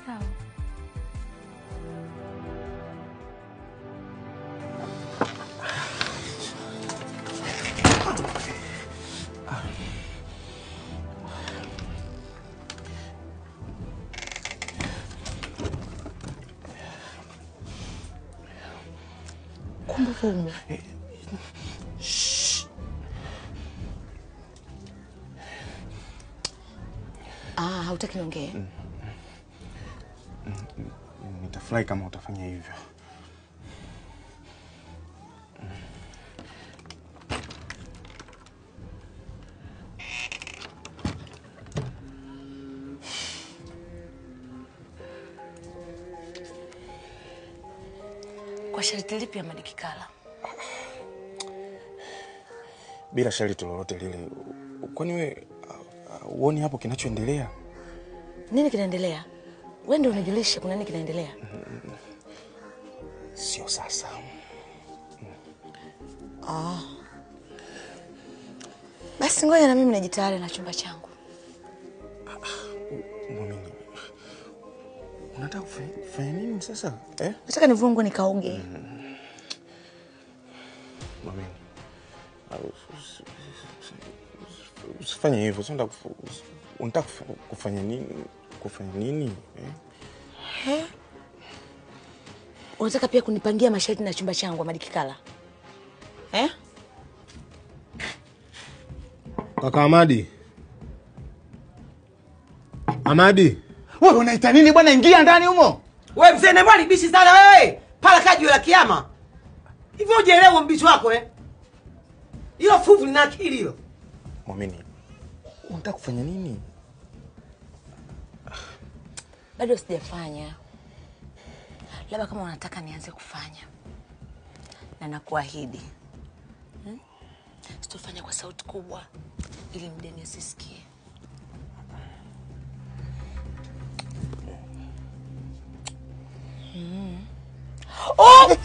Sawa. Kumbe fumo. Hautaki niongee? Nitafurahi kama utafanya hivyo. Kwa sharti lipi ya Madikikala? Bila sharti lolote lile. Kwani wewe uone hapo kinachoendelea? Nini kinaendelea? Wewe ndio unijulishe kuna nini kinaendelea? Sio sasa. Basi ngoja na mimi nijitayari na chumba changu. Muamini. Unataka kufanya nini sasa? Nataka nivungue nikaoge. Muamini. Usifanye hivyo. Unataka kufanya nini? Kufanya nini? Unataka pia kunipangia masharti na chumba changu Madikikala? Kaka Amadi. Amadi. Wewe unaita nini bwana? Ingia ndani humo. Wewe mzee na mbali bishi sana wewe. Pala kaji la kiyama. Hivyo hujaelewa mbishi wako Hilo fuvu lina akili hilo. Muamini. Unataka kufanya nini? Bado sijafanya. Labda kama unataka nianze kufanya. Na nakuahidi. Sitofanya kwa sauti kubwa ili mdeni asisikie. Oh!